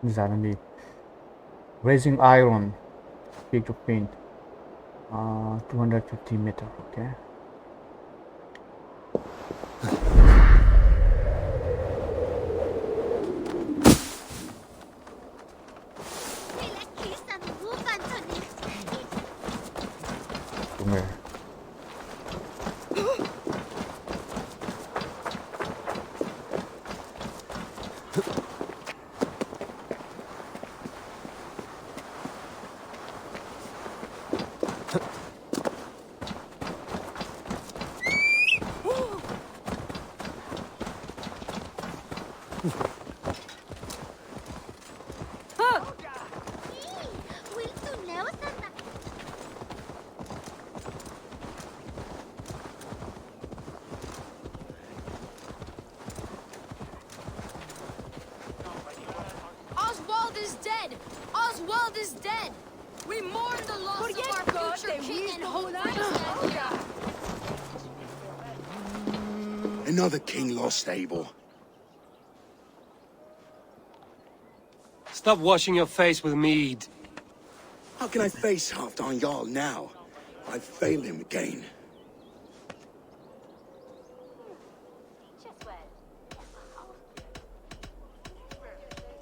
Exactly. Raising iron. Speed to paint. 250 meter. Okay. Đúng rồi. Another king lost, Eivor. Stop washing your face with mead. How can I face Halfdan Jarl now? I fail him again.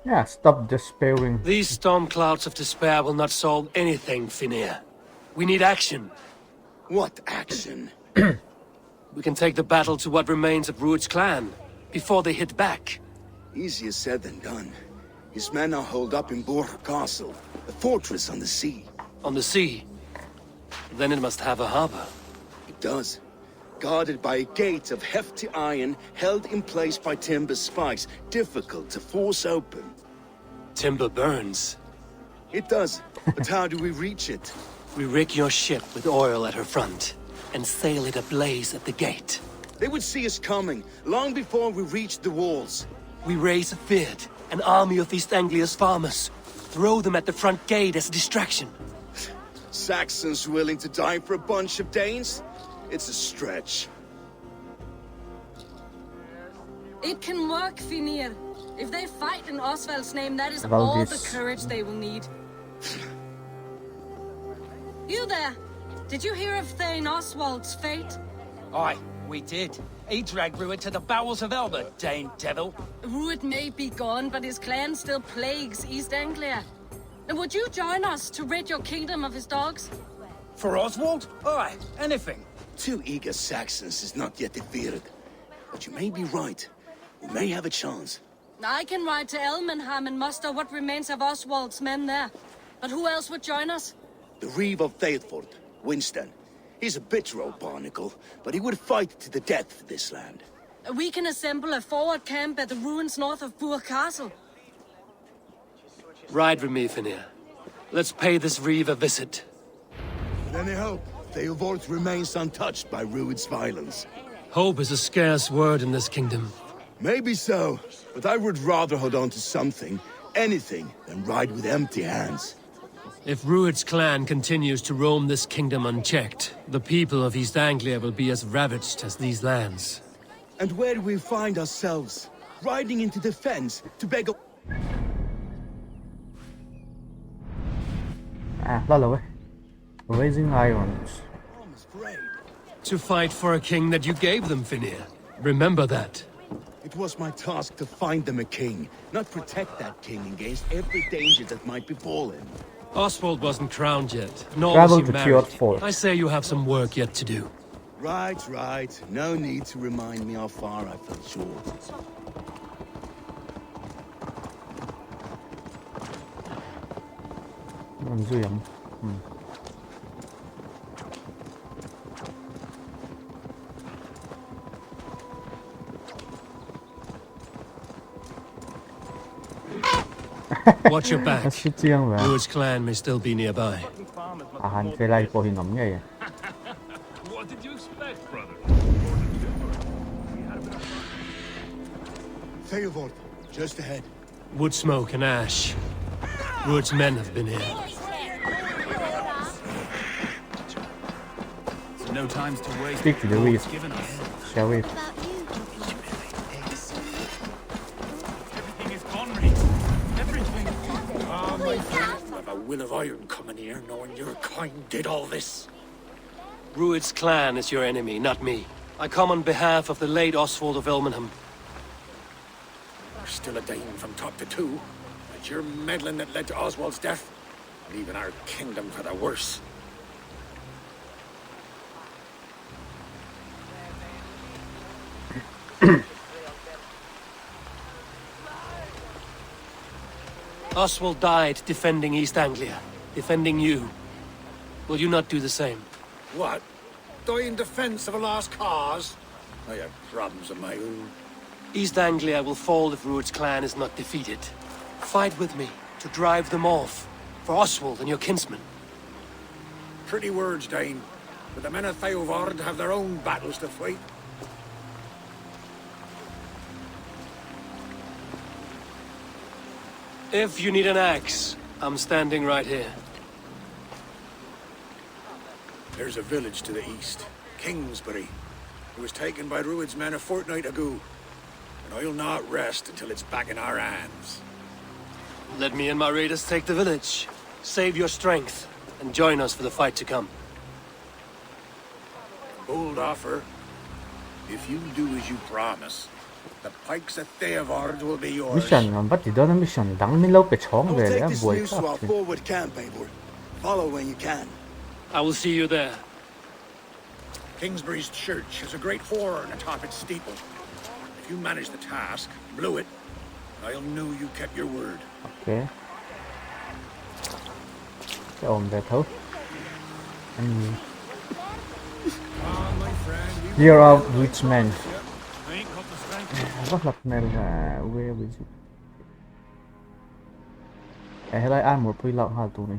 Yeah, stop despairing. These storm clouds of despair will not solve anything, Finnir. We need action. What action? We can take the battle to what remains of Rued's clan, before they hit back. Easier said than done. His men are holed up in Borg Castle, a fortress on the sea. On the sea? Then it must have a harbor. It does. Guarded by a gate of hefty iron, held in place by timber spikes, difficult to force open. Timber burns. It does, but how do we reach it? We rig your ship with oil at her front, and sail it ablaze at the gate. They would see us coming, long before we reached the walls. We raise a Fyrd, an army of East Anglia's farmers. Throw them at the front gate as a distraction. Saxons willing to die for a bunch of Danes? It's a stretch. It can work, Finnir. If they fight in Oswald's name, that is About all this. the courage they will need. You there! Did you hear of Thane Oswald's fate? Aye, we did. He dragged Rued to the bowels of Elba, Dane devil. Rued may be gone, but his clan still plagues East Anglia. And would you join us to rid your kingdom of his dogs? For Oswald? Aye, anything. 2 eager Saxons is not yet defeated. But you may be right. We may have a chance. I can ride to Elmenham and muster what remains of Oswald's men there. But who else would join us? The Reeve of Thetford, Winston. He's a bitter old barnacle, but he would fight to the death for this land. We can assemble a forward camp at the ruins north of Burg Castle. Ride with me, Finnir. Let's pay this Reeve a visit. With any hope, Theodort remains untouched by Rued's violence. Hope is a scarce word in this kingdom. Maybe so, but I would rather hold on to something, anything, than ride with empty hands. If Rued's clan continues to roam this kingdom unchecked, the people of East Anglia will be as ravaged as these lands. And where do we find ourselves? Riding into the fence to beg a... Lo rồi. Raising irons. Almost great. To fight for a king that you gave them, Finnir. Remember that. It was my task to find them a king, not protect that king against every danger that might befall him. Oswald wasn't crowned yet, nor Travel was he to married. twelfth. I say you have some work yet to do. Right, right. No need to remind me how far I fell short. Museum. Watch your back. Shooting mà. Rued's clan may still be nearby. Hành cái này của hình ống này. What did you expect, brother? Theodort, just ahead. Wood smoke and ash. Rued's men have been here. No times to waste. Speak to the Reeve. Given us. Shall we? Everything is gone, Reeve. Everything. will of iron coming here, knowing your kind did all this? Rued's clan is your enemy, not me. I come on behalf of the late Oswald of Elmenham. You're still a Dane from top to two. It's your meddling that led to Oswald's death, leaving our kingdom for the worse. Oswald died defending East Anglia, defending you. Will you not do the same? What? Die in defense of a lost cause? I have problems of my own. East Anglia will fall if Rued's clan is not defeated. Fight with me to drive them off, for Oswald and your kinsmen. Pretty words, Dane. But the men of Eivor have their own battles to fight. If you need an axe, I'm standing right here. There's a village to the east, Kingsbury. It was taken by Rued's men a fortnight ago. And I'll not rest until it's back in our hands. Let me and my raiders take the village. Save your strength, and join us for the fight to come. Bold offer. If you do as you promise, the pikes of Eivor will be yours. Mission bắt chỉ đó là mission đắng mới lâu bị chóng I'll về take đấy this buổi news to khác our forward camp, Eivor. Follow when you can. I will see you there. Kingsbury's church has a great horn atop its steeple. If you manage the task, blew it, I'll know you kept your word. Ok. Cái ôm về thấu. Anh Here are rich men. I ain't got the strength. Rất lập này là where is it? Cái lại ăn một phi lọ hạt tù này.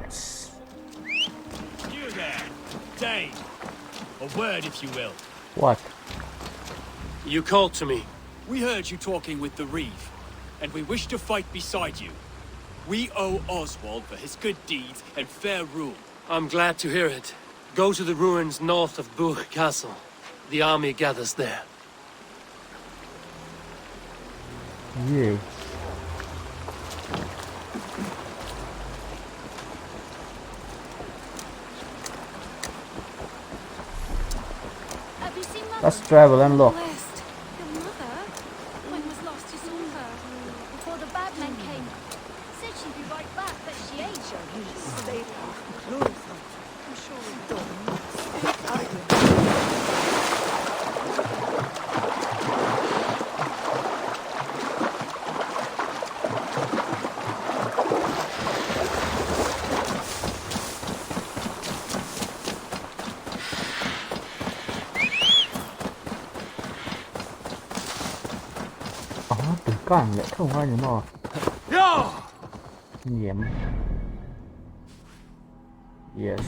Yes. You there, Dane. A word, if you will. What? You called to me. We heard you talking with the Reeve, and we wish to fight beside you. We owe Oswald for his good deeds and fair rule. I'm glad to hear it. Go to the ruins north of Burg Castle. The army gathers there. Yeah. Have you seen Mother? Let's travel and look. West. Your mother? When was last you saw her? Before the bad men came. Said she'd be right back, but she ain't. Stayed close. I'm sure we don't. Từ cản lại không ai nữa nhiễm. Yes.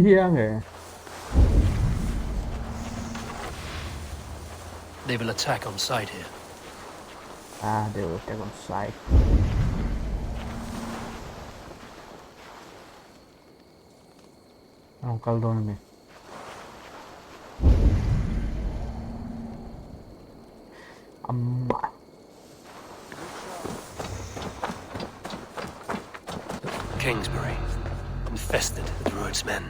Yeah, okay. They will attack on sight here. They will attack on sight. Caldo này. Kingsbury, infested with Rued's men.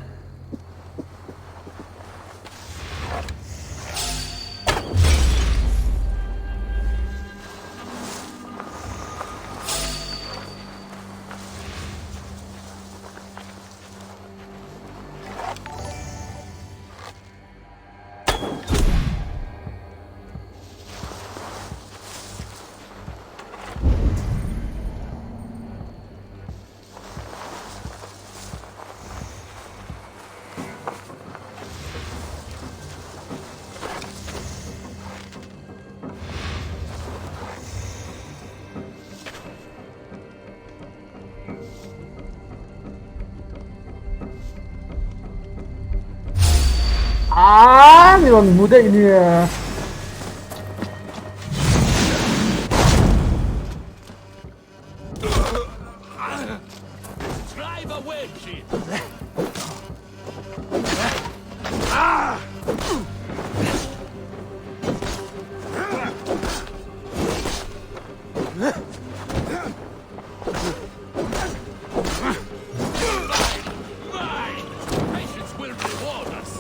memang mudah ini ya. Drive a wedge in. Patience will reward us.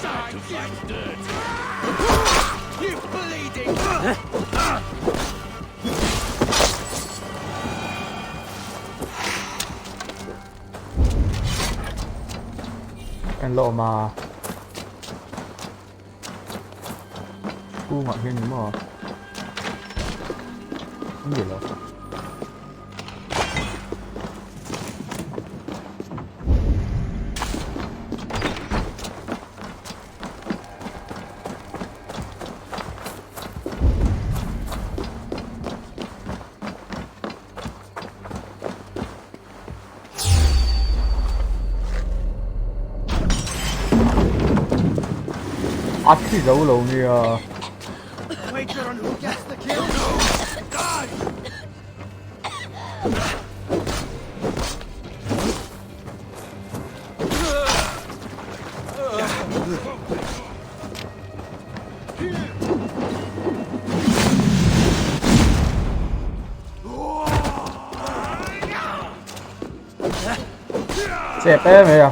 Time to fight dirt. You bleeding! Anh lộ mà ngọn hiên đúng rồi. Cái gì đó. 앞이 너무 너무야. Wager on who gets the kill. Die! Xẹp đấy mày à.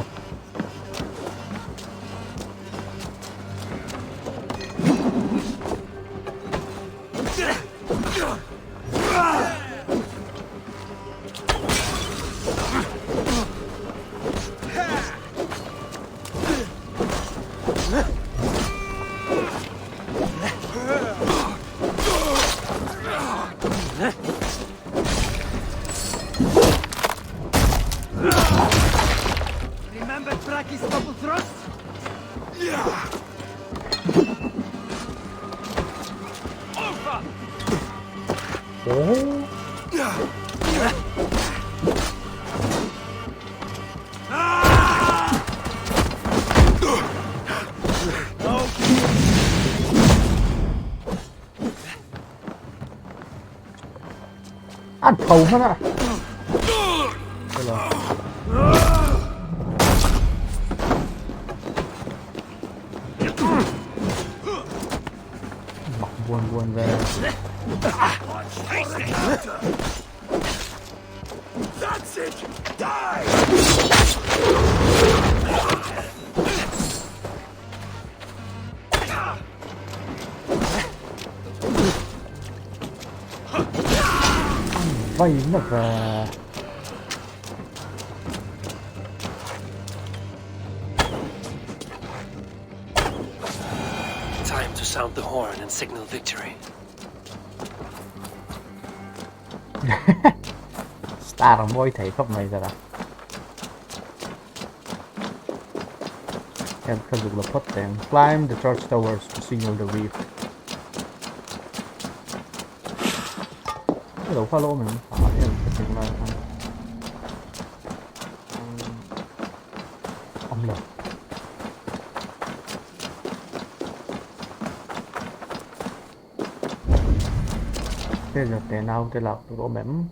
Remember Braki's double thrust? Ồ. Ăn thầu hết ạ. Đây là mặc buồn buồn về. That's it! Die! Vay nó về. Time to sound the horn and signal victory. Star là môi thấy khắp này rồi à. Em cần dùng là put them. Climb the church towers to signal the reef. Cái đầu follow mình phải em phải chỉnh lại không? Ông lực. Thế giờ thế nào thế là độ mềm.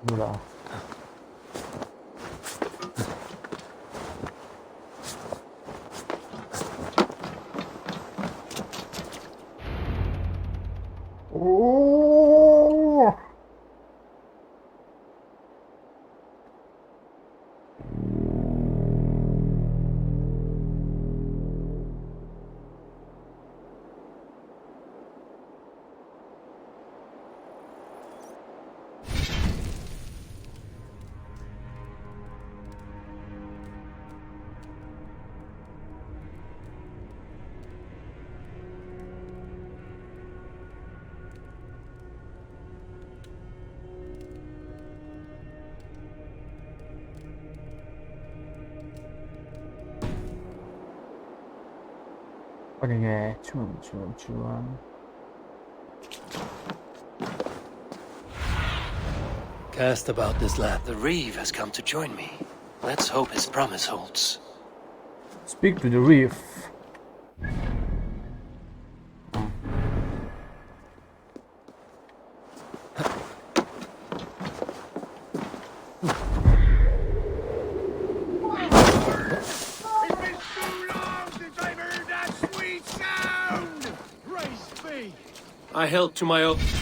Như là 어디게 춤. Cast about this land. The Reeve has come to join me. Let's hope his promise holds. Speak to the reef. I held to my oath.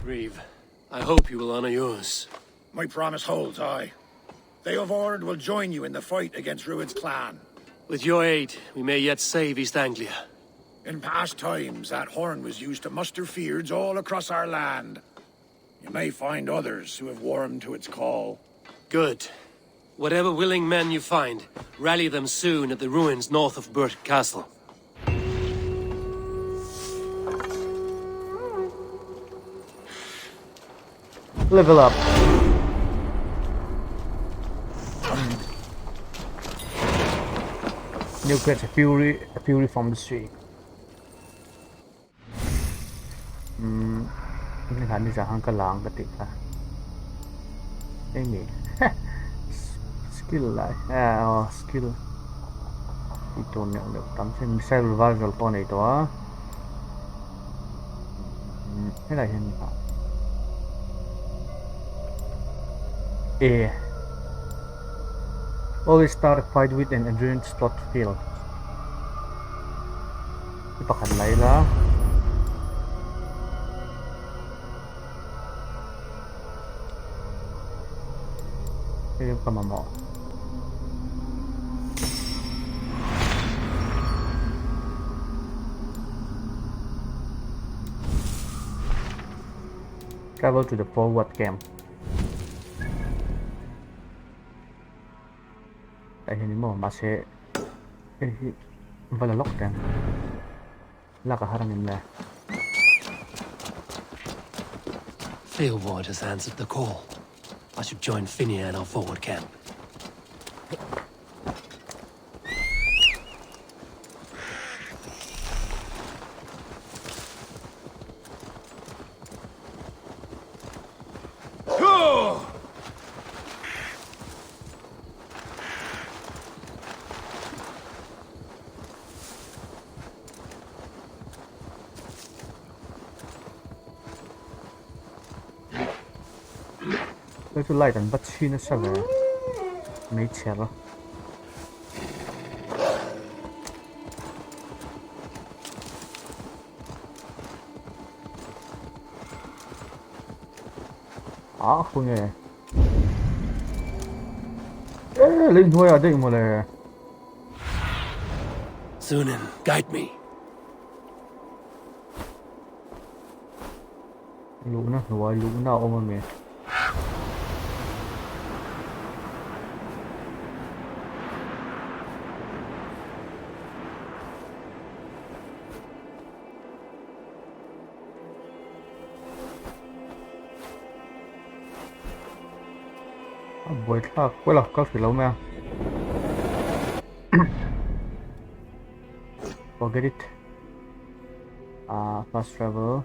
Reeve, I hope you will honor yours. My promise holds, aye. Eivor will join you in the fight against Rued's clan. With your aid, we may yet save East Anglia. In past times, that horn was used to muster fyrds all across our land. You may find others who have warmed to its call. Good. Whatever willing men you find, rally them soon at the ruins north of Burt Castle. Level up. You get a fury from the sea. Cái khả năng hang cái làng cái tiệt à. Cái gì? Skill lại. Skill. Thì tồn nhận được tấm trên survival con này đó. Cái này hình phạt. A. Always start a fight with an endurance slot field. Ipakan Layla. Yung kamamo. Travel to the forward camp. Tại hình mo masih wala lockdown. Laka harangin na. Eivor has answered the call. I should join Finia in our forward camp. Tôi lại đánh bắt chi nó sao vậy? Mấy chết rồi. Không nghe. Linh thôi à, định một này. Sunan, guide me. Luna ôm mình. Buổi là quay lọc có phải lâu mà. Forget it. Fast travel.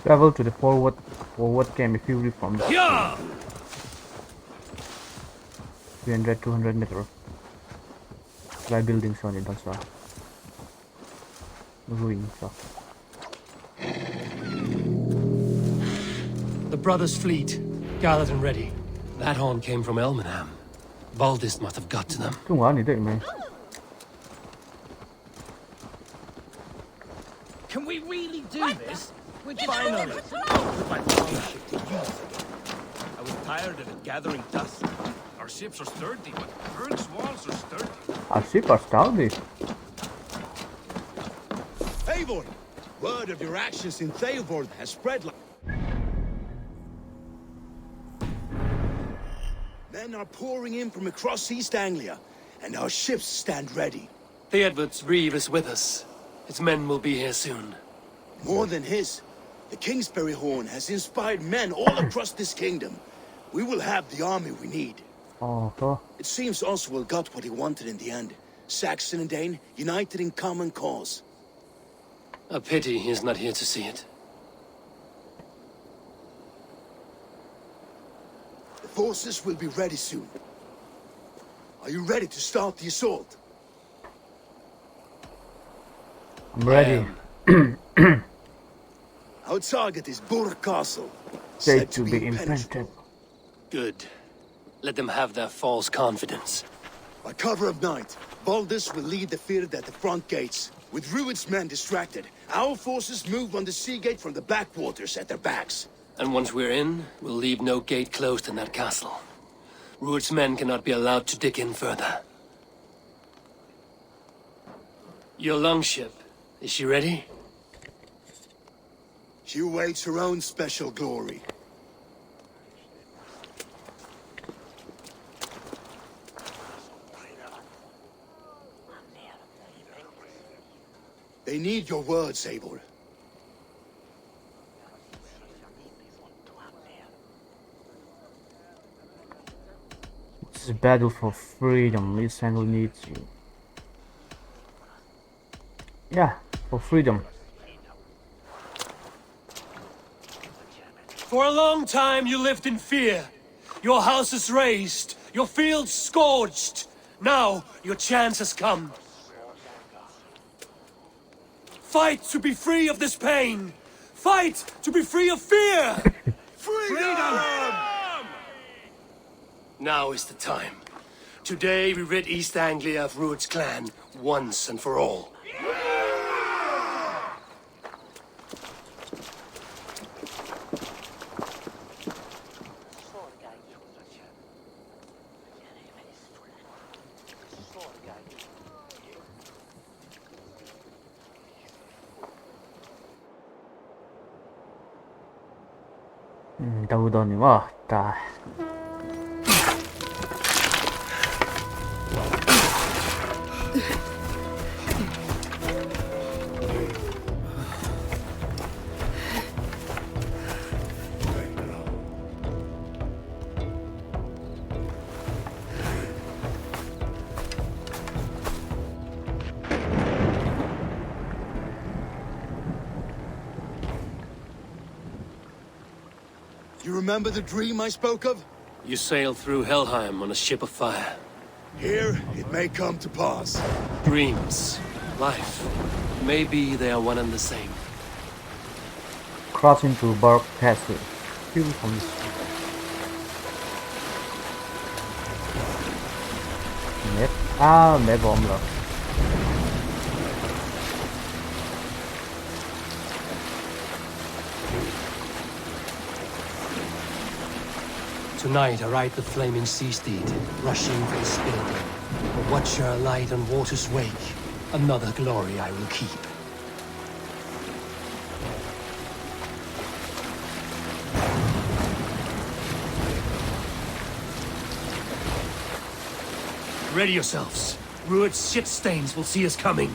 Travel to the forward Forward game if you reform that. Yeah! 300, 200 meter. By buildings on it also. Ruin so. The brothers' fleet, gathered and ready. That horn came from Elmenham. Baldist must have got to them. Tunggu ani deh, man. Can we really do this? We're finally put my ship to use again. I was tired of it gathering dust. Our ships are sturdy, but Berg's walls are sturdy. Our ship are sturdy. Eivor! Word of your actions in Theobald has spread like... Men are pouring in from across East Anglia, and our ships stand ready. The Edward's reeve is with us. His men will be here soon. More than his, the Kingsbury Horn has inspired men all across this kingdom. We will have the army we need. Oh, It seems Oswald got what he wanted in the end. Saxon and Dane united in common cause. A pity he is not here to see it. The forces will be ready soon. Are you ready to start the assault? I'm ready. Our target is Burg Castle, Said to be imprinted. Good. Let them have their false confidence. By cover of night, Baldus will lead the field at the front gates. With Rued's men distracted, our forces move on the sea gate from the backwaters at their backs. And once we're in, we'll leave no gate closed in that castle. Rued's men cannot be allowed to dig in further. Your longship, is she ready? She awaits her own special glory. They need your words, Eivor. This is a battle for freedom. East Anglia needs you. Yeah, for freedom. For a long time you lived in fear. Your houses razed, your fields scorched. Now your chance has come. Fight to be free of this pain! Fight to be free of fear! Freedom! Now is the time. Today we rid East Anglia of Rued's clan, once and for all. Đâu đâu nữa trời. You remember the dream I spoke of? You sailed through Helheim on a ship of fire. Here, it may come to pass. Dreams, life, maybe they are one and the same. Cross into Burg Castle. View from this. Map. À, map bom rồi. Tonight I ride the flaming sea steed, rushing for the spill. A watcher alight on water's wake. Another glory I will keep. Ready yourselves. Rued's shit stains will see us coming.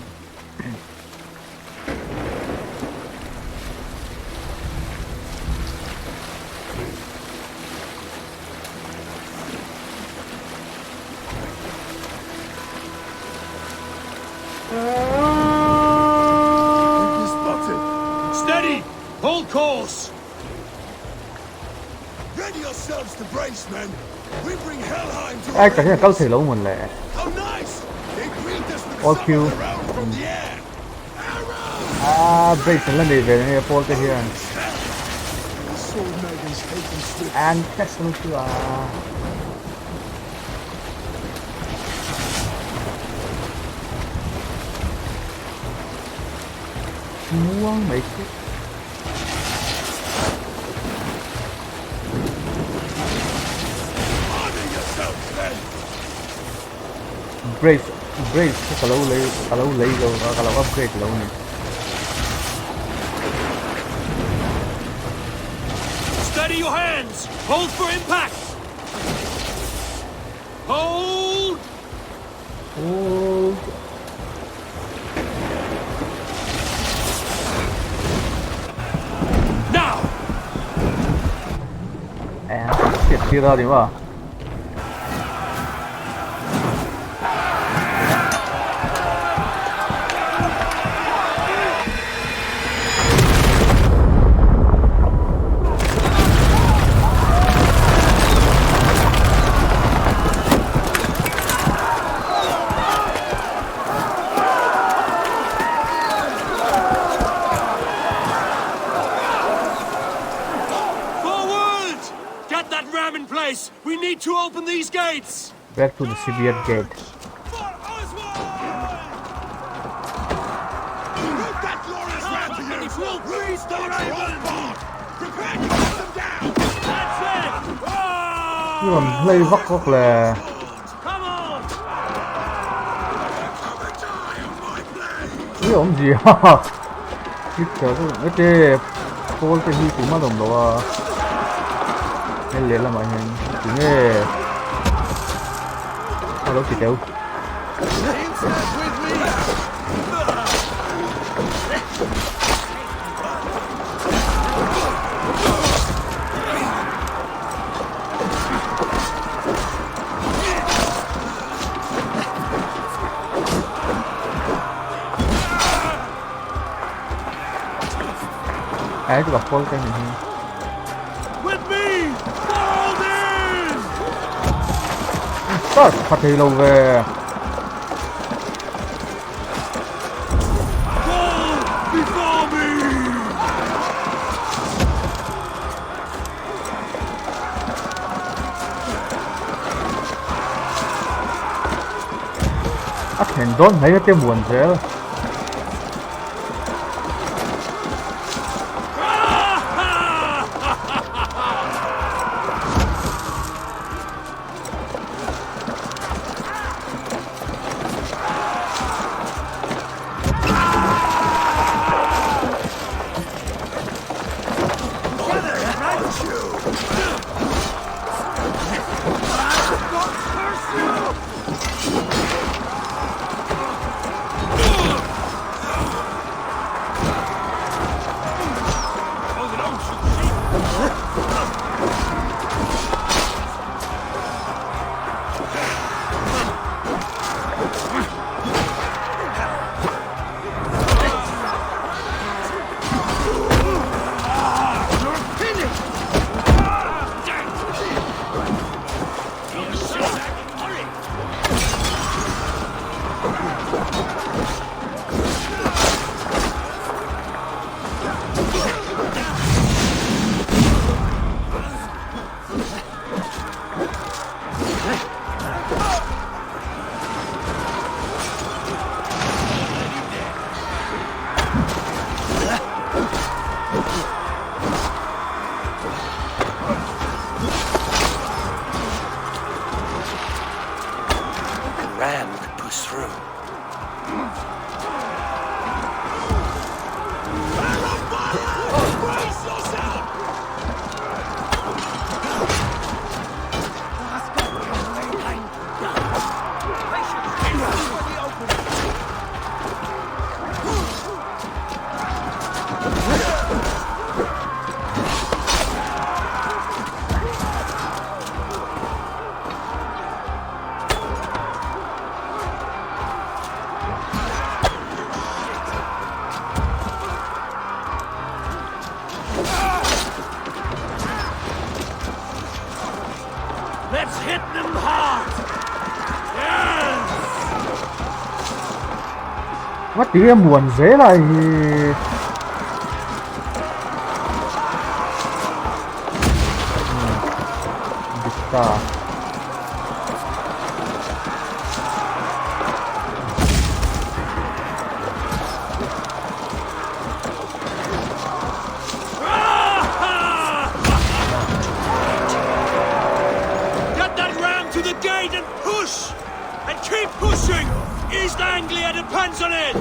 Spotted. Steady! Hold course! Ready yourselves to brace, men. We bring Helheim to Ai cả cái câu thể lâu mình lẹ. How nice! They greet us with All some Q. of their own from the air. Arrows! Break lên đi về đây Paul cái here. The sword maidens taken swift. And castle chưa à. Mua mấy cái brace kalau upgrade lâu này. Steady your hands! Hold for impact! Hold! Hold. Now! And shit, kia ra đi mà. We need to open these gates! Back to the Sibian gate. Nhưng mà play vóc rất là cái ổng gì hả? Cái cái Paul cái gì cũng mà đồng đồ à. Nên liền là mọi người chỉ nghe sao đâu chỉ đâu ai tôi gặp Paul cái này phát thì lâu về thành đón thấy cái tiếng buồn thế Let's hit them hard! Yes! Mất tí em buồn dễ này. Bisa. Get that ram to the gate and push! And keep pushing! East Anglia depends on it!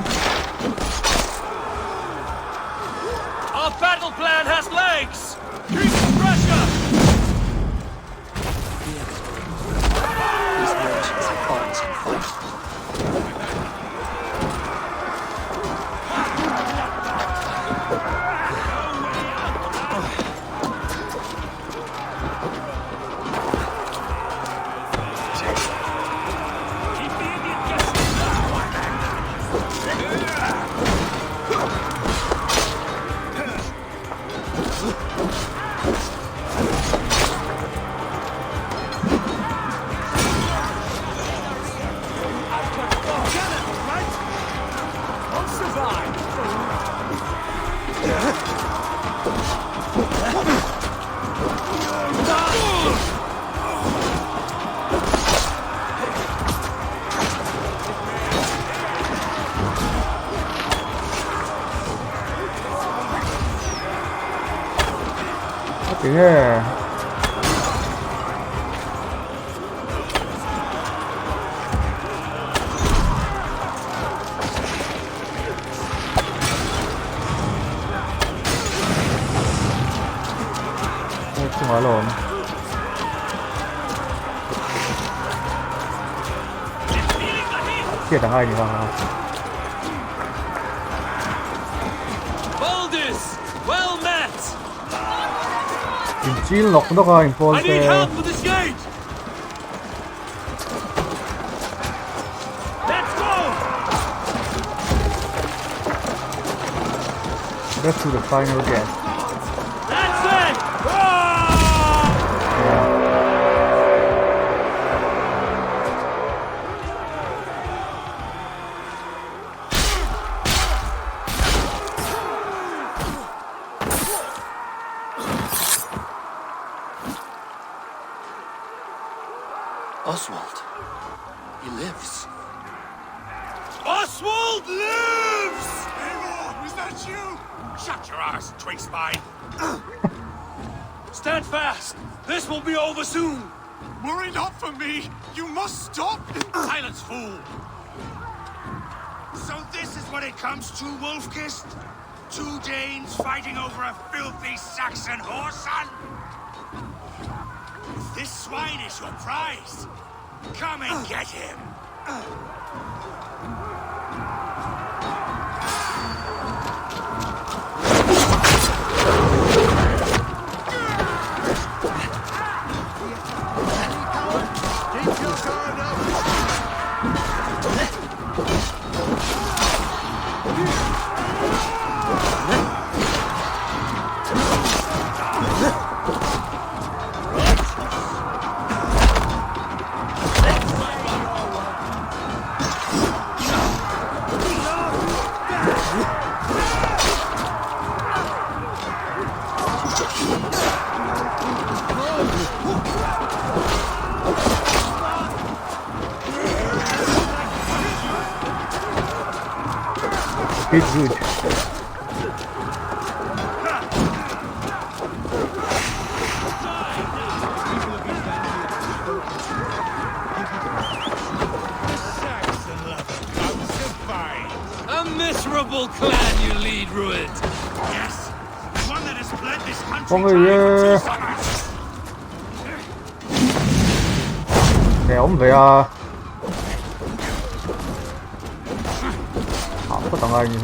Our battle plan has legs! Keep the pressure! These merchants have fought some fight. Yeah. Không phải lộn. Chết thằng hai nhỉ không? Well met! Mình chín lọc nó coi I impulse. need help with this gate! Let's go! Let's do the final gate. That's it! Oswald. He lives. Oswald lives! Eivor, was that you? Shut your ass, twig spine! Stand fast! This will be over soon! Worry not for me! You must stop! Silence, fool! So this is what it comes to, Wolfkist? 2 Danes fighting over a filthy Saxon whoreson? If this swine is your prize, come and get him! Keep your guard up! It's good. A miserable clan you lead, Ruined! Yes, one that has bled this country Con người dry for 2 summers. đéo về à. Không có thằng anh gì.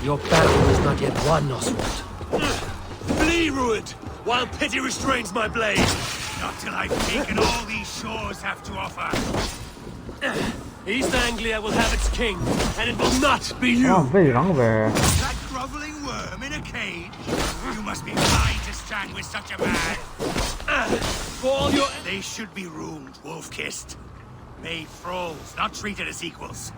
Your battle is not yet won, Oswald. Flee, Ruined, while pity restrains my blade! Not till I've taken all these shores have to offer. East Anglia will have its king, and it will not be you! Very wrong về. That groveling worm in a cage? You must be blind to stand with such a man. For all your... They should be ruled, wolf-kissed. Made thralls, not treated as equals.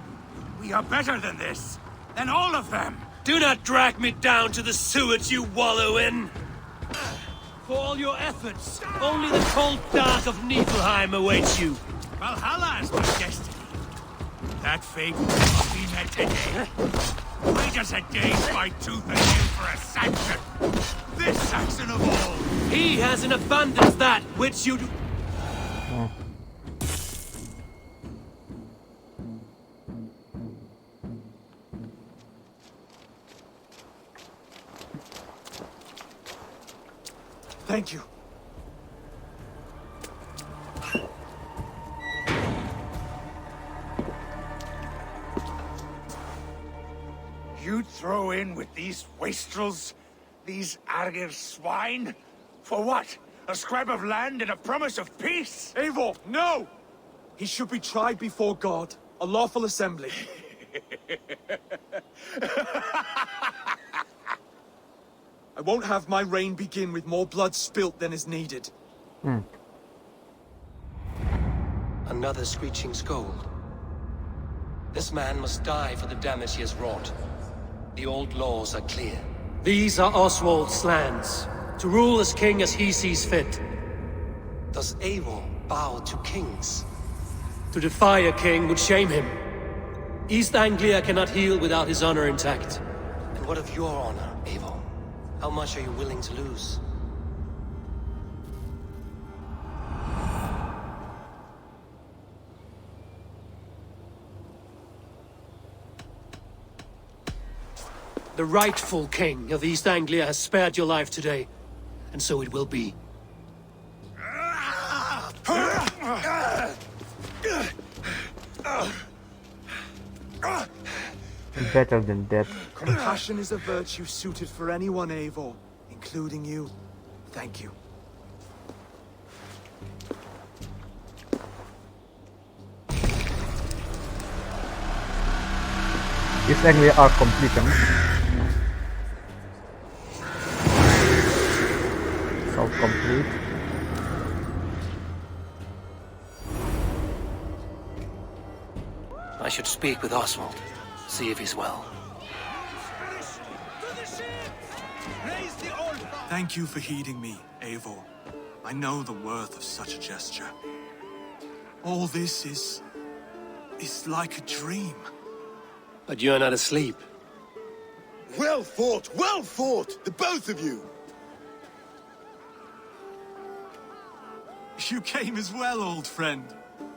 We are better than this. Than all of them. Do not drag me down to the sewage you wallow in! For all your efforts, only the cold dark of Niflheim awaits you. Valhalla is my destiny. That fate must be met today. I just had days by tooth and nail for a Saxon. This Saxon of all. He has in abundance that which you do... Thank you. You'd throw in with these wastrels? These Argir swine? For what? A scrap of land and a promise of peace? Eivor, no! He should be tried before God, a lawful assembly. I won't have my reign begin with more blood spilt than is needed. Another screeching scold. This man must die for the damage he has wrought. The old laws are clear. These are Oswald's lands, to rule as king as he sees fit. Does Eivor bow to kings? To defy a king would shame him. East Anglia cannot heal without his honor intact. And what of your honor, Eivor? How much are you willing to lose? The rightful king of East Anglia has spared your life today, and so it will be. Better than death. Compassion is a virtue suited for anyone, Eivor, including you. Thank you. East Anglia are completion. So complete. I should speak with Oswald, see if he's well. Thank you for heeding me, Eivor. I know the worth of such a gesture. All this is like a dream. But you're not asleep. Well fought, the both of you. You came as well, old friend.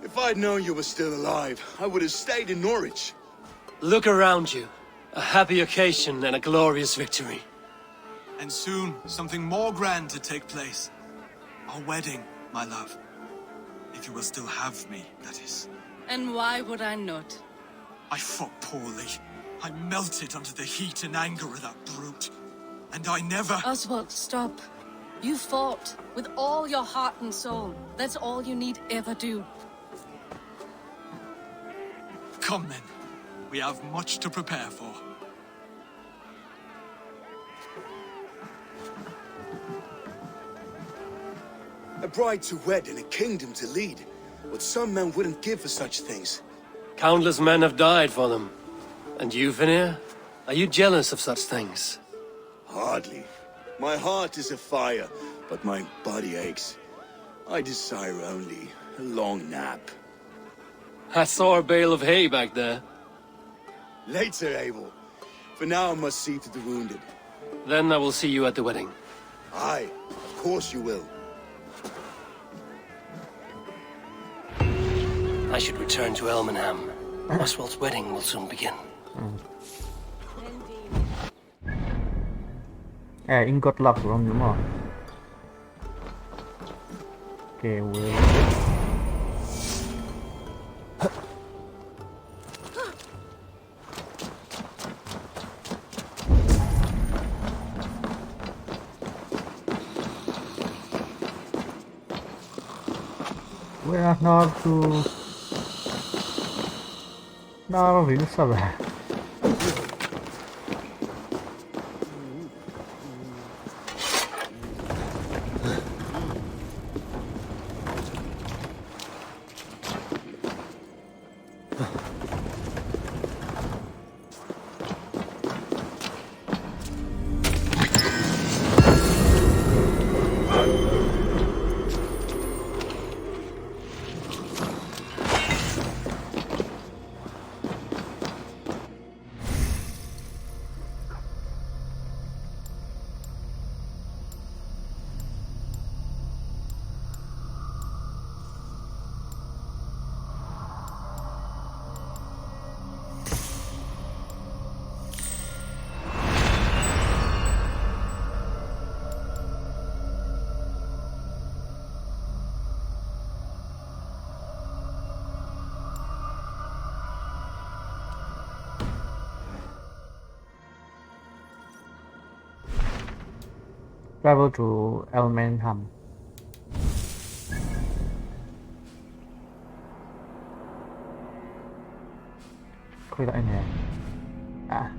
If I'd known you were still alive, I would have stayed in Norwich. Look around you. A happy occasion and a glorious victory. And soon, something more grand to take place. Our wedding, my love. If you will still have me, that is. And why would I not? I fought poorly. I melted under the heat and anger of that brute. And I never... Oswald, stop. You fought with all your heart and soul. That's all you need ever do. Come then. We have much to prepare for. A bride to wed and a kingdom to lead. What some men wouldn't give for such things. Countless men have died for them. And you, Vanir? Are you jealous of such things? Hardly. My heart is afire, but my body aches. I desire only a long nap. I saw a bale of hay back there. Later, Eivor. For now I must see to the wounded. Then I will see you at the wedding. Aye, of course you will. I should return to Elmenham. Oswald's wedding will soon begin. Ingot luck from đúng rồi. Okay, well. We are now to No, Varinsson. Travel to Elmenham. Quay lại nè. À.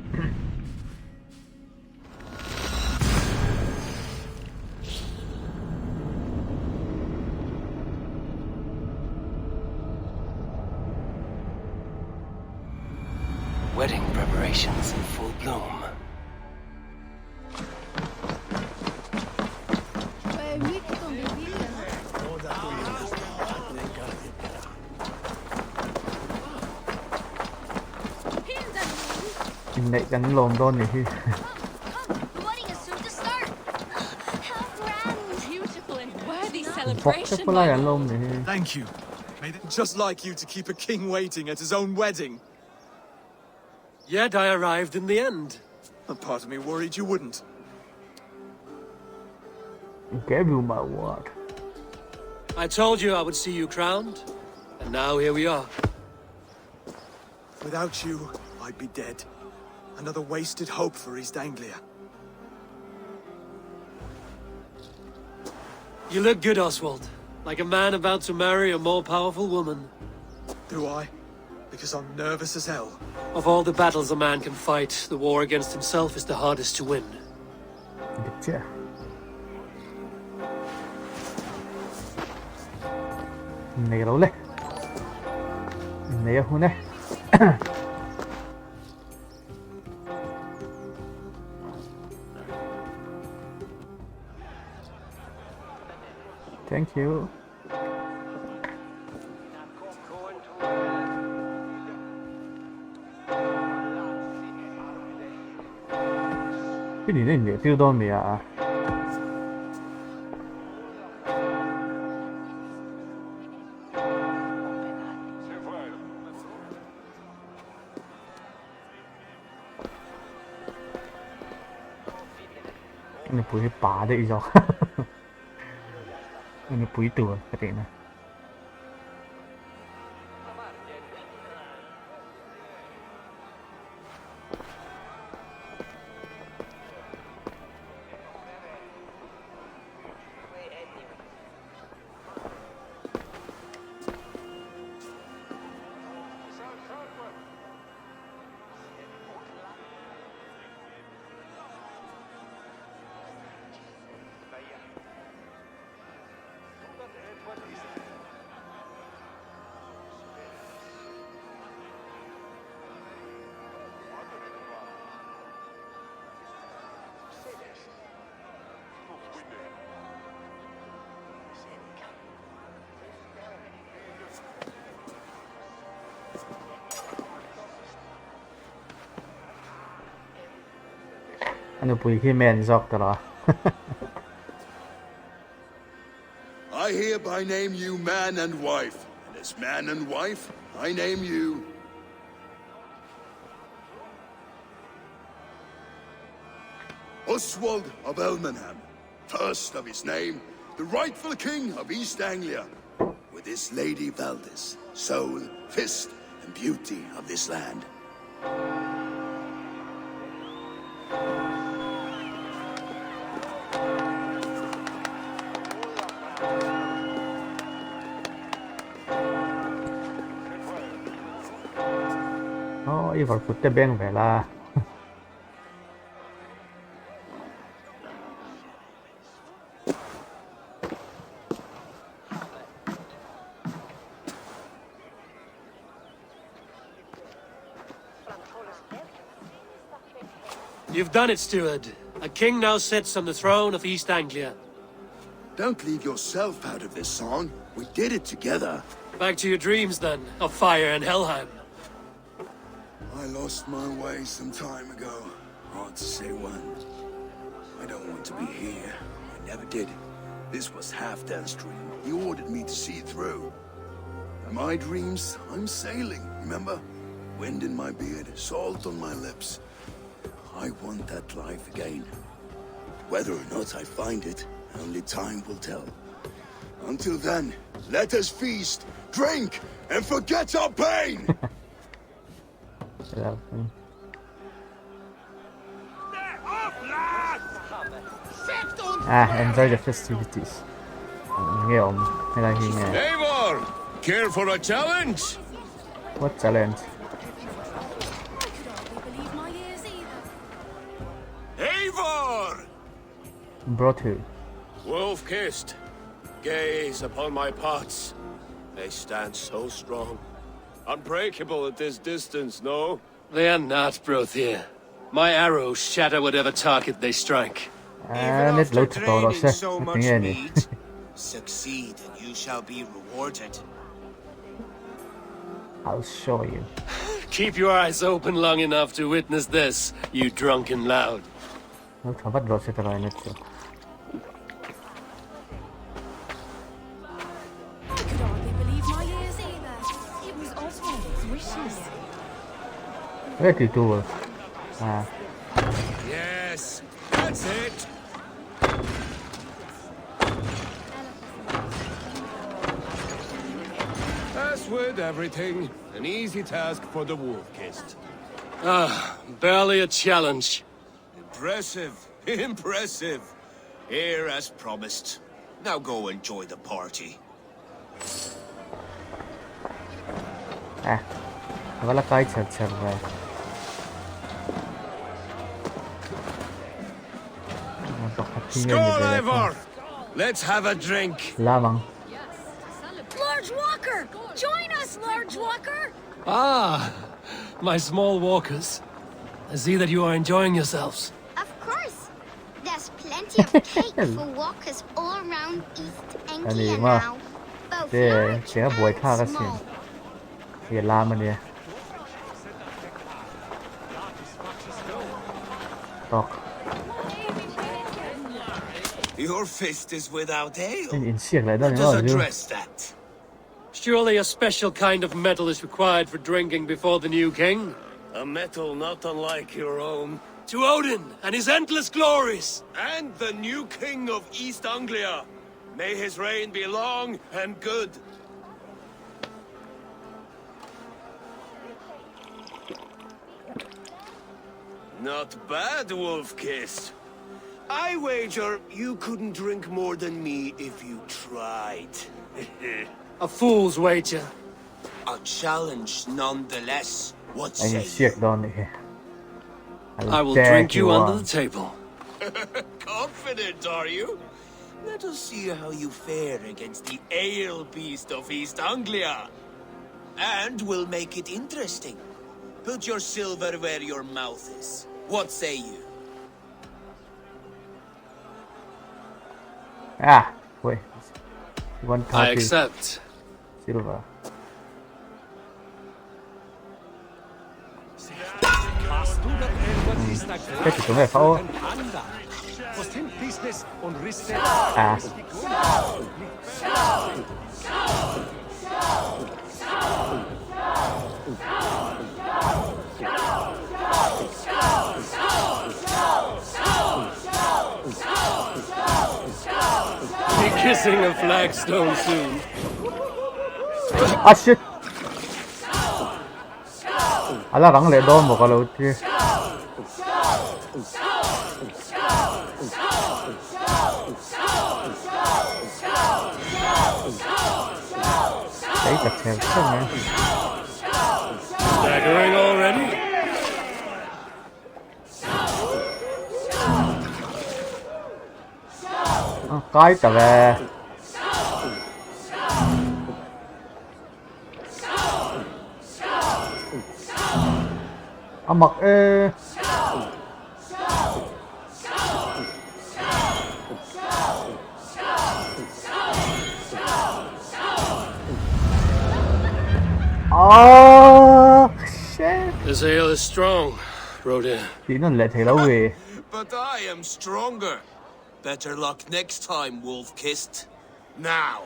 Wedding preparations in full bloom. Này đánh London này chứ. The wedding is soon to start. How grand, beautiful and worthy Vóc chắc celebration. có lại đánh London này. Thank you. Just like you to keep a king waiting at his own wedding. Yet I arrived in the end. A part of me worried you wouldn't. Gave you my word. I told you I would see you crowned, and now here we are. Without you, I'd be dead. Another wasted hope for East Anglia. You look good, Oswald. Like a man about to marry a more powerful woman. Do I? Because I'm nervous as hell. Of all the battles a man can fight, the war against himself is the hardest to win. Được chưa? Này đâu đấy? Này không đấy? Thank you. Cái gì đấy nhỉ? Tiêu đôn mì à? Ini punya pada iso. Ini punya tua katanya. Ano po yung menzoktara? I hereby name you man and wife, and as man and wife, I name you Oswald of Elmenham, first of his name, the rightful king of East Anglia, with this Lady Valdis, soul, fist, and beauty of this land. Oh, Eivor putte ben vela. You've done it, steward. A king now sits on the throne of East Anglia. Don't leave yourself out of this song. We did it together. Back to your dreams, then, of fire and Helheim. I lost my way some time ago. Hard to say when. I don't want to be here. I never did. This was Halfdan's dream. He ordered me to see it through. In my dreams, I'm sailing, remember? Wind in my beard, salt on my lips. I want that life again. Whether or not I find it, only time will tell. Until then, let us feast, drink, and forget our pain! Enjoy the festivities. Nghe ổn, hay là gì nè? Eivor, care for a challenge? What challenge? Eivor! Brotherhood. Wolf-kissed, gaze upon my parts. They stand so strong. Unbreakable at this distance, no? They are not, Brothier. My arrows shatter whatever target they strike. Litt lågt på det også. Jeg er enig. Succeed and you shall be rewarded. I'll show you. Keep your eyes open long enough to witness this, you drunken loud. Nó thằng bắt rồi sẽ trở lại nữa. I could hardly believe my ears either. It was Oswald's wishes. Very cool. Yes, that's it. As with everything, an easy task for the wolf-kissed. Barely a challenge. Impressive, impressive. Here as promised. Now go enjoy the party. Det var la kai chat rồi. Skål, Eivor! Let's have a drink. Lavang. Large Walker! Join us, Large Walker! Ah, my small walkers. I see that you are enjoying yourselves. Of course. There's plenty of cake for walkers all around East Anglia now. Both large and small. Thì làm mình nè. Talk. Your fist is without ale. In sick lại đó Let nữa us rồi. address that. Surely a special kind of metal is required for drinking before the new king? A metal not unlike your own. To Odin and his endless glories! And the new king of East Anglia. May his reign be long and good. Not bad, Wolf-kissed. I wager you couldn't drink more than me if you tried. A fool's wager. A challenge nonetheless. What Anh say sick you? đó nè. I will drink you under the table. Confident, are you? Let us see how you fare against the ale beast of East Anglia. And we'll make it interesting. Put your silver where your mouth is. What say you? Wait. One I party. accept. Silver. Cái gì cũng phải phẫu. Be kissing a flagstone soon. Shit. Ala vẫn lại đôn một cái lỗ kia. Đấy là theo sao nha. Staggering already? cái tờ về mặc ê shit. This ale is strong, Rodin. Thì nó lệ thể lâu về. But I am stronger. Better luck next time, wolf-kissed. Now,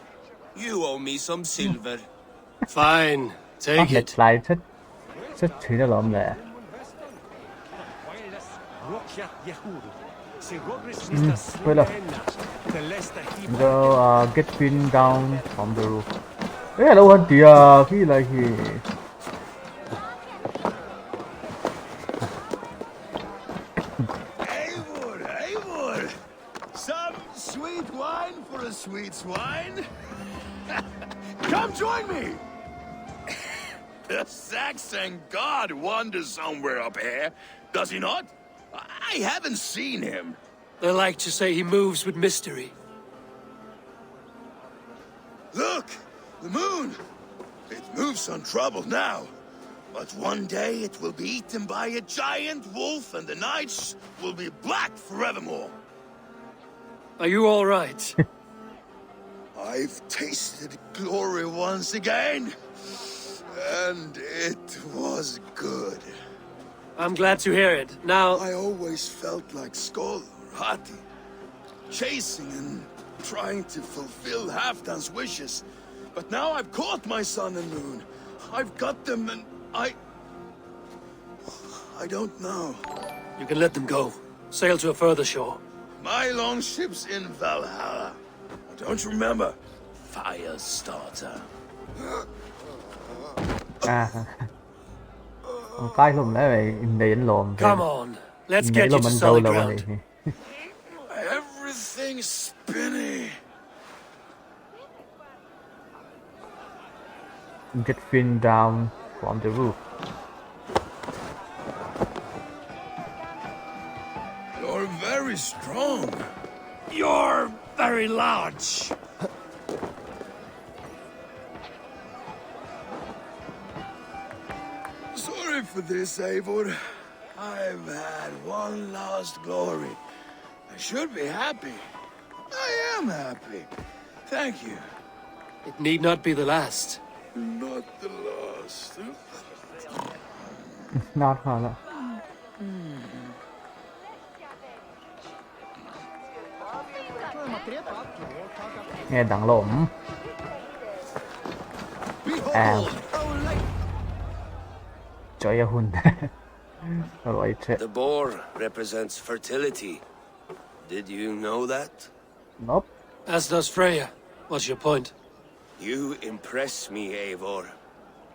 you owe me some silver. Fine, take Lệ it. lại thích thì nó lộn lệ. Wait up. Go get pinned down from the roof. Hello, anh chị khi lại thì Eivor! Some sweet wine for a sweet swine? Come join me! The Saxon god wanders somewhere up here, does he not? I haven't seen him. They like to say he moves with mystery. Look! The moon! It moves untroubled now. But one day it will be eaten by a giant wolf and the nights will be black forevermore. Are you all right? I've tasted glory once again. And it was good. I'm glad to hear it. Now... I always felt like Skoll or Hati. Chasing and trying to fulfill Halfdan's wishes. But now I've caught my sun and moon. I've got them and I don't know. You can let them go. Sail to a further shore. My longship's in Valhalla. Don't you remember? Firestarter. cái luôn đấy mày nện lộn. Come on, let's get you to solid ground. Everything's spinny. Get pinned down from the roof. You're very strong. You're very large. Sorry for this, Eivor. I've had one last glory. I should be happy. I am happy. Thank you. It need not be the last. Not the last. Not hả? Nghe đằng lộn. Cho ya hun. The boar represents fertility. Did you know that? Nope. As does Freya. What's your point? You impress me, Eivor.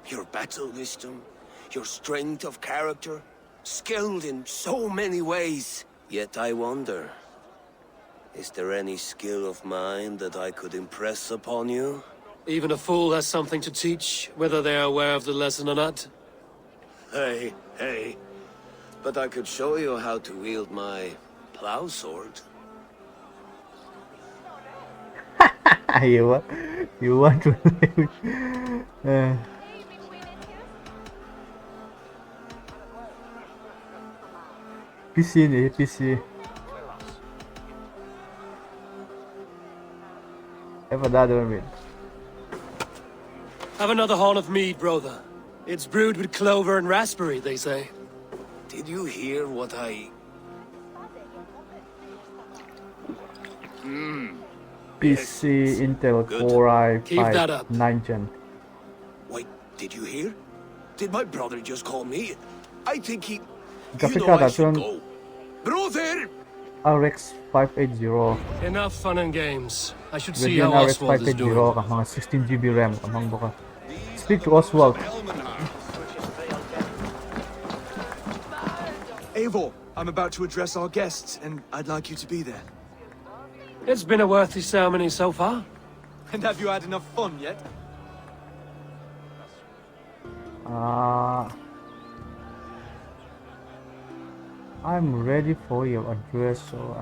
Your battle wisdom, your strength of character, skilled in so many ways. Yet I wonder, is there any skill of mine that I could impress upon you? Even a fool has something to teach, whether they are aware of the lesson or not. Hey. But I could show you how to wield my plow sword. You want to live. PC này, PC. Ever that one. Have another horn of mead, brother. It's brewed with clover and raspberry, they say. Did you hear what I... PC Intel Core i5 9 Gen. Wait, did you hear? Did my brother just call me? I think he... Graphic you know card I should at go. Brother! RX 580. Enough fun and games. I should see Radeon how RX Oswald is 580 doing. ka mga 16GB RAM among baka. Speak to Oswald. Eivor, I'm about to address our guests, and I'd like you to be there. It's been a worthy ceremony so far. And have you had enough fun yet? I'm ready for your address, so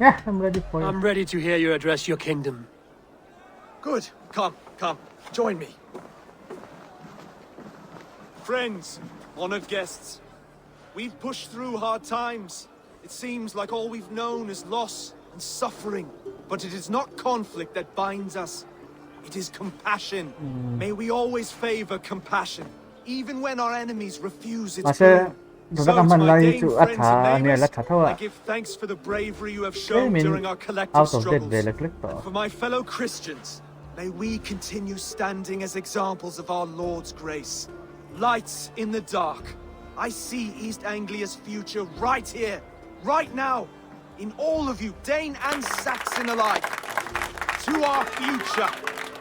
Yeah, I'm ready for it. I'm ready to hear you address your kingdom. Good. Come. Join me. Friends, honored guests. We've pushed through hard times. It seems like all we've known is loss and suffering. But it is not conflict that binds us. It is compassion. May we always favor compassion, even when our enemies refuse its Masa boon. kita kan to my lagi Dane tu friends and atha ni neighbors, la thatha I wa. give thanks for the bravery you have I shown mean, during our collective out of that struggles. they like to. For my fellow Christians, may we continue standing as examples of our Lord's grace. Lights in the dark. I see East Anglia's future right here, right now, in all of you, Dane and Saxon alike. To our future.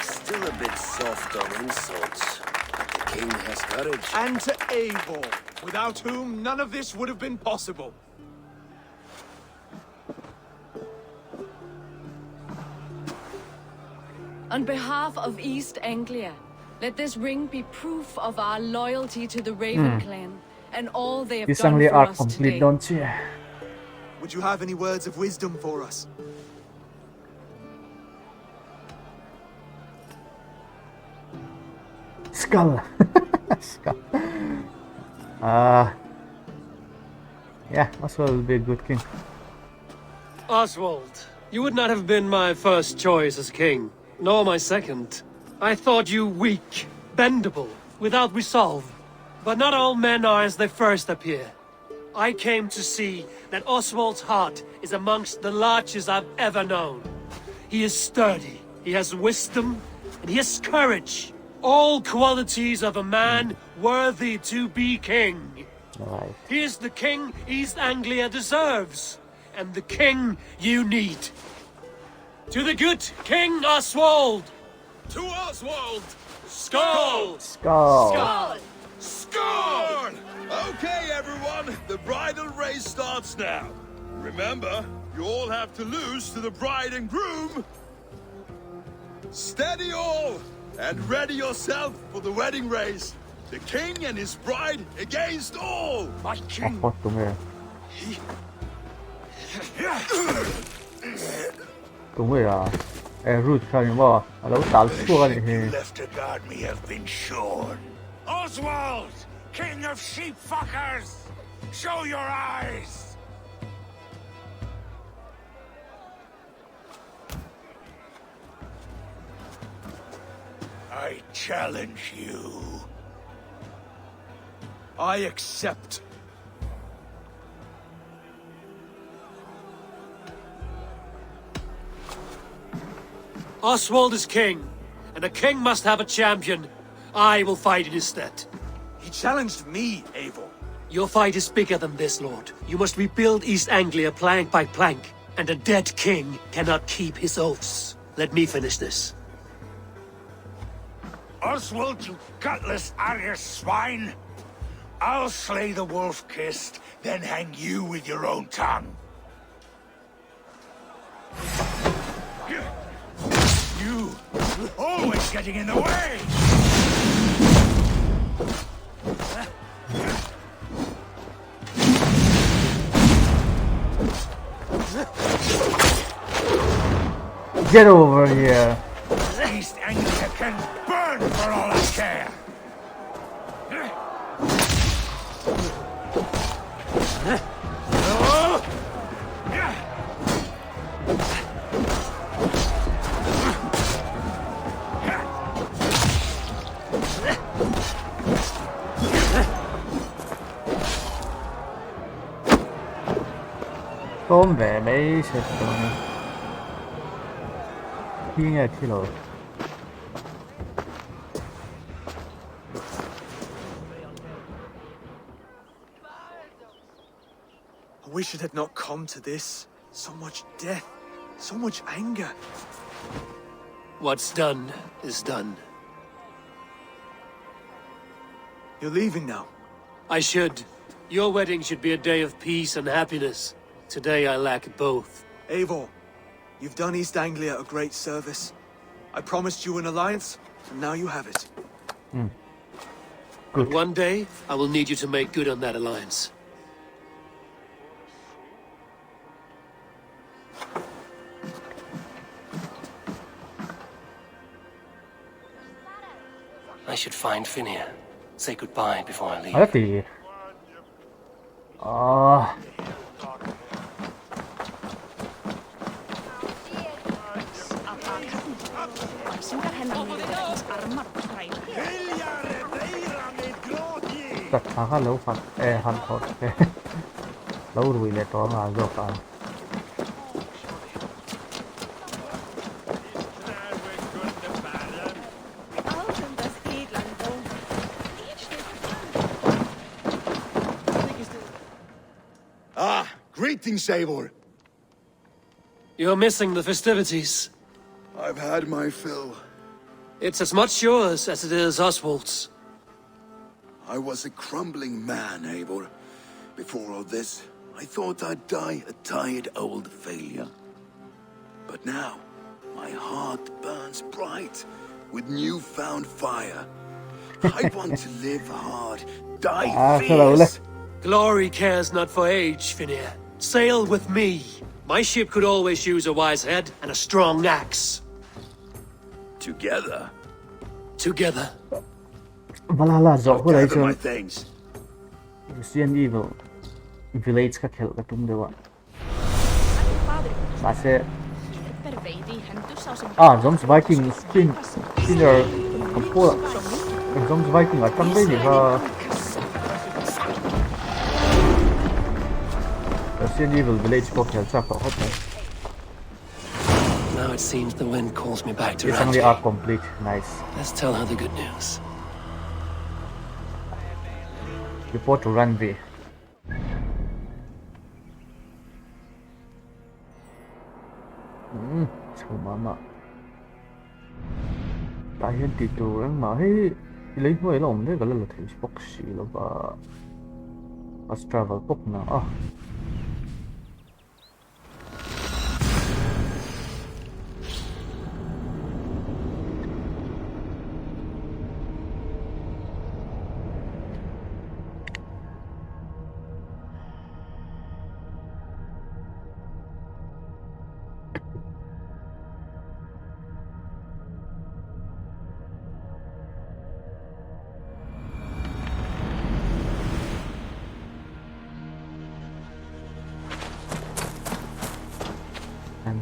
Still a bit soft on insults. The king has courage. And to Eivor, without whom none of this would have been possible. On behalf of East Anglia, let this ring be proof of our loyalty to the Raven clan and all they have East done Anglia for are us complete, today. don't you? Would you have any words of wisdom for us? Skull. Skull. Yeah, Oswald will be a good king. Oswald, you would not have been my first choice as king, nor my second. I thought you weak, bendable, without resolve. But not all men are as they first appear. I came to see that Oswald's heart is amongst the largest I've ever known. He is sturdy, he has wisdom, and he has courage. All qualities of a man worthy to be king. Alright. He is the king East Anglia deserves, and the king you need. To the good King Oswald! To Oswald! Skull! Skull. Skull! Scorn! Okay, everyone, the bridal race starts now. Remember, you all have to lose to the bride and groom. Steady all, and ready yourself for the wedding race. The king and his bride against all. My king. What to me? Tụi mày à? Root sao nhưng mà đấu tạo xua này thì Left to guard me have been shorn. Oswald, king of sheep fuckers, show your eyes. I challenge you. I accept. Oswald is king, and a king must have a champion. I will fight in his stead. He challenged me, Eivor. Your fight is bigger than this, Lord. You must rebuild East Anglia plank by plank, and a dead king cannot keep his oaths. Let me finish this. Oswald, you gutless Arya swine! I'll slay the wolf-kissed, then hang you with your own tongue. You always getting in the way! get over here. East Anglia can burn for all I care! Tóm về mấy sự tình khi nghe thi lộ. I wish it had not come to this. So much death, so much anger. What's done is done. You're leaving now. I should. Your wedding should be a day of peace and happiness. Today I lack both. Eivor, you've done East Anglia a great service. I promised you an alliance, and now you have it. But one day, I will need you to make good on that alliance. I should find Finir. Say goodbye before I leave. เอาละตีอ๋อ ตัดทางแล้วฟันหันทอดแล้วรวยเลยตัวมาโยกอ่ะGreetings, Eivor. You're missing the festivities. I've had my fill. It's as much yours as it is Oswald's. I was a crumbling man, Eivor. Before all this, I thought I'd die a tired old failure. But now, my heart burns bright with newfound fire. I want to live hard, die fierce. Glory cares not for age, Finir. Sail with me. My ship could always use a wise head and a strong axe. Together. Together. Valhalla zo ko lai Gather my cho things. Resident Evil Village ka khel ka tum dewa ba se giống Viking spinner ko giống Viking ở trong đấy thì Resident Evil Village ko khel sa ko hope Now it seems the wind calls me back to it's only Randy. are complete nice Let's tell her the good news. report to runway chào mama tại hiện tỷ tù đang mà hey lấy huế lòng đấy gọi là thầy bốc sĩ là và as travel book nào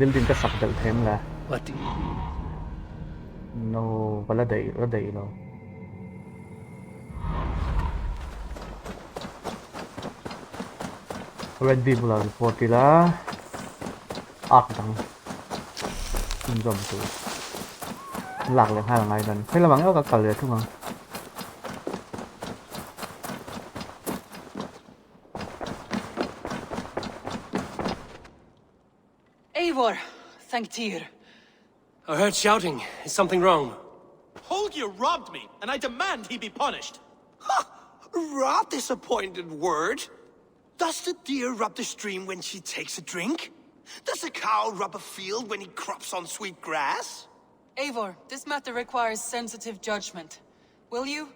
building ka sakdal them la What do you... no wala day lo red bee bula report la ak dang kum jom tu lạc le hai ngai dan phai la bang ka kal le thung Eivor, thank Tyr. I heard shouting. Is something wrong? Holger robbed me, and I demand he be punished. Ha! Rot disappointed word. Does the deer rub the stream when she takes a drink? Does a cow rub a field when he crops on sweet grass? Eivor, this matter requires sensitive judgment. Will you?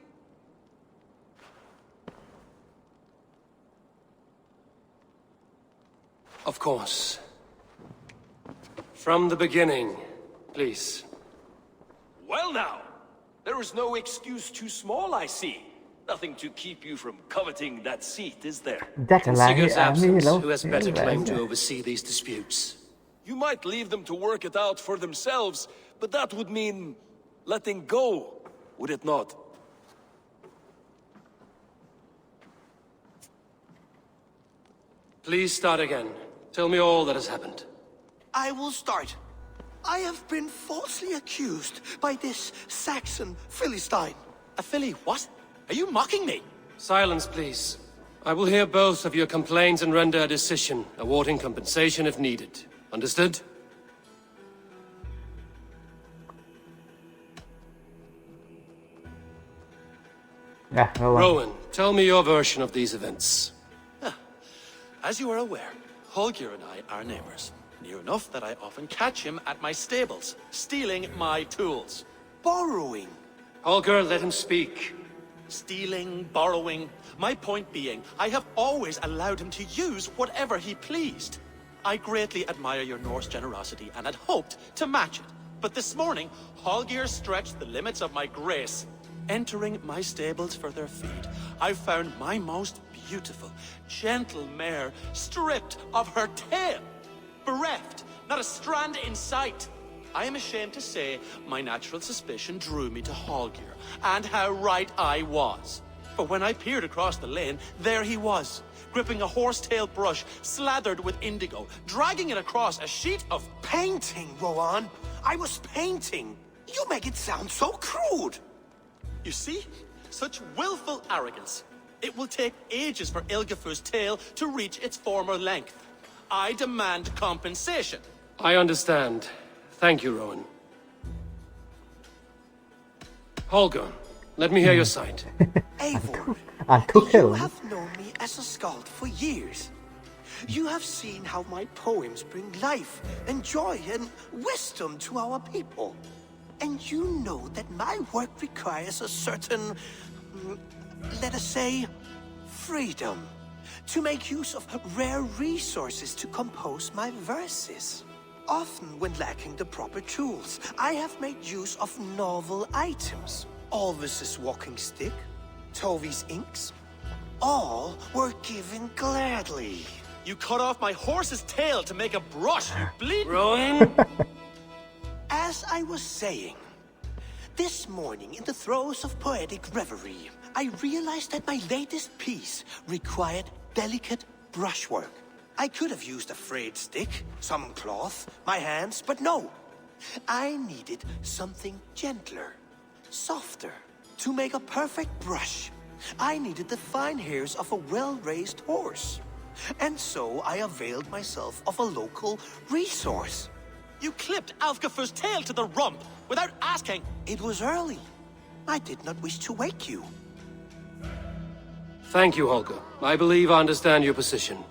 Of course. From the beginning, please. Well now, there is no excuse too small, I see. Nothing to keep you from coveting that seat, is there? that là Sigurd's absence, who has better claim to cái oversee these disputes? You might leave them to work it out for themselves, but that would mean letting go, would it not? Please start again. Tell me all that has happened. I will start. I have been falsely accused by this Saxon Philistine. A Philly what? Are you mocking me? Silence, please. I will hear both of your complaints and render a decision, awarding compensation if needed. Understood? yeah Rowan, tell me your version of these events. As you are aware, Holger and I are neighbors. Near enough that I often catch him at my stables, stealing my tools. Borrowing. Holger, let him speak. Stealing, borrowing. My point being, I have always allowed him to use whatever he pleased. I greatly admire your Norse generosity and had hoped to match it. But this morning, Holger stretched the limits of my grace. Entering my stables for their feed, I found my most beautiful, gentle mare stripped of her tail, bereft, not a strand in sight. I am ashamed to say my natural suspicion drew me to Hallgeir, and how right I was. For when I peered across the lane, there he was, gripping a horsetail brush slathered with indigo, dragging it across a sheet of Painting, Rowan. I was painting. You make it sound so crude. You see? Such willful arrogance. It will take ages for Ilgafur's tail to reach its former length. I demand compensation. I understand. Thank you, Rowan. Holger, let me hear your side. Eivor, you you have known me as a skald for years. You have seen how my poems bring life and joy and wisdom to our people. And you know that my work requires a certain, let us say, freedom, to make use of rare resources to compose my verses. Often when lacking the proper tools, I have made use of novel items. Alvis's walking stick, Tovi's inks, all were given gladly. You cut off my horse's tail to make a brush, you bleed. Rowan? As I was saying, this morning in the throes of poetic reverie, I realized that my latest piece required delicate brushwork. I could have used a frayed stick, some cloth, my hands, but no. I needed something gentler, softer. To make a perfect brush, I needed the fine hairs of a well-raised horse. And so I availed myself of a local resource. You clipped Alfgafur's tail to the rump without asking. It was early. I did not wish to wake you. Thank you, Holger. I believe I understand your position.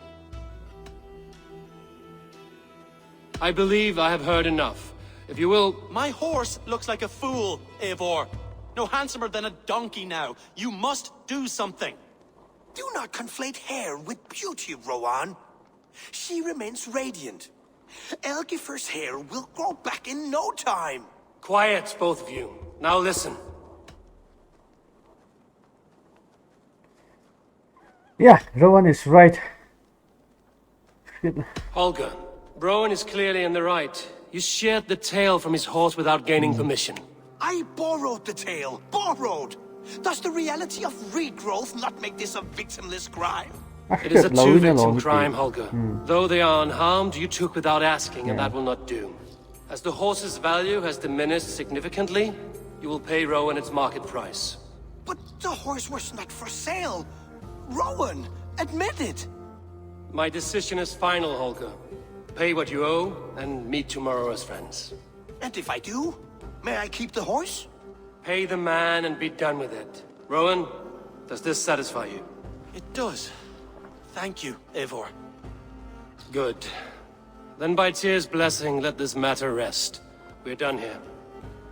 I believe I have heard enough. If you will... My horse looks like a fool, Eivor. No handsomer than a donkey now. You must do something. Do not conflate hair with beauty, Rowan. She remains radiant. Elgifur's hair will grow back in no time. Quiet, both of you. Now listen. Yeah, Rowan is right. Shit. Holger, Rowan is clearly in the right. You sheared the tail from his horse without gaining permission. I borrowed the tail. Borrowed! Does the reality of regrowth not make this a victimless crime? It is a two-victim crime, Holger. Though they are unharmed, you took without asking, and that will not do. As the horse's value has diminished significantly, you will pay Rowan its market price. But the horse was not for sale. Rowan, admit it. My decision is final, Holger. Pay what you owe, and meet tomorrow as friends. And if I do, may I keep the horse? Pay the man and be done with it. Rowan, does this satisfy you? It does. Thank you, Eivor. Good. Then by Tyr's blessing, let this matter rest. We're done here.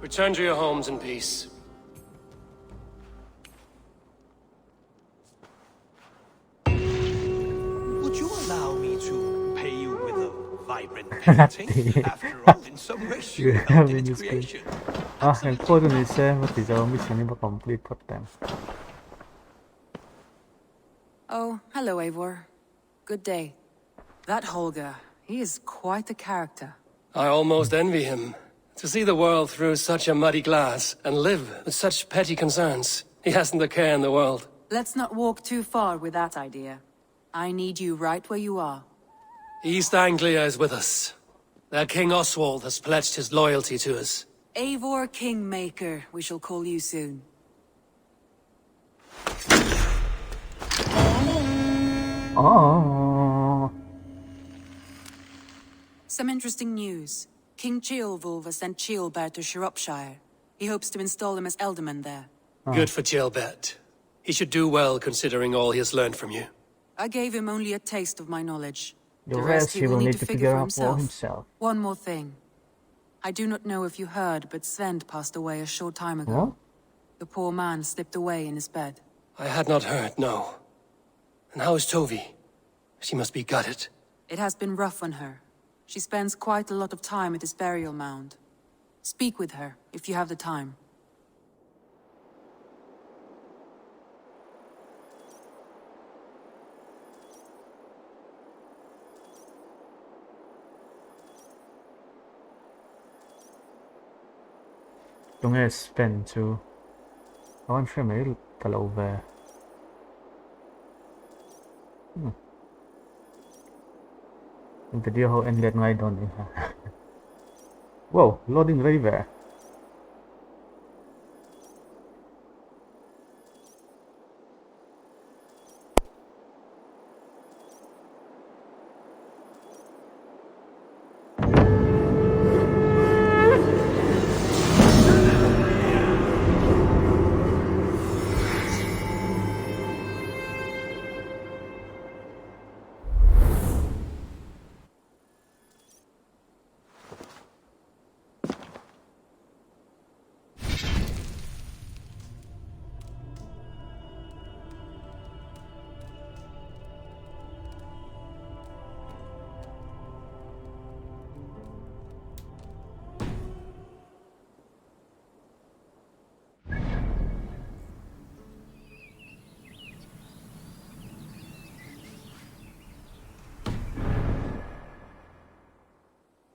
Return to your homes in peace. Would you allow me to pay you with a vibrant painting? After all, in some ways you helped in its creation. And accordingly, say what is our mission to complete for them. Oh, hello, Eivor. Good day. That Holger, he is quite a character. I almost envy him. To see the world through such a muddy glass, and live with such petty concerns. He hasn't a care in the world. Let's not walk too far with that idea. I need you right where you are. East Anglia is with us. Their King Oswald has pledged his loyalty to us. Eivor Kingmaker, we shall call you soon. Oh. Some interesting news. King Ceolwulf has sent Ceolbert to Shropshire. He hopes to install him as Elderman there. Good for Ceolbert. He should do well considering all he has learned from you. I gave him only a taste of my knowledge. The rest he will need to figure out for himself. One more thing. I do not know if you heard, but Svend passed away a short time ago. What? The poor man slipped away in his bed. I had not heard, no. And how is Tovi? She must be gutted. It has been rough on her. She spends quite a lot of time at his burial mound. Speak with her, if you have the time. Don't get spend too. I want to make a little bit. Video how ended ngay doon eh. Wow, loading very well.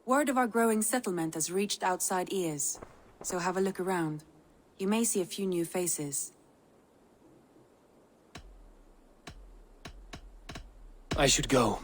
Word of our growing settlement has reached outside ears, so have a look around. You may see a few new faces. I should go.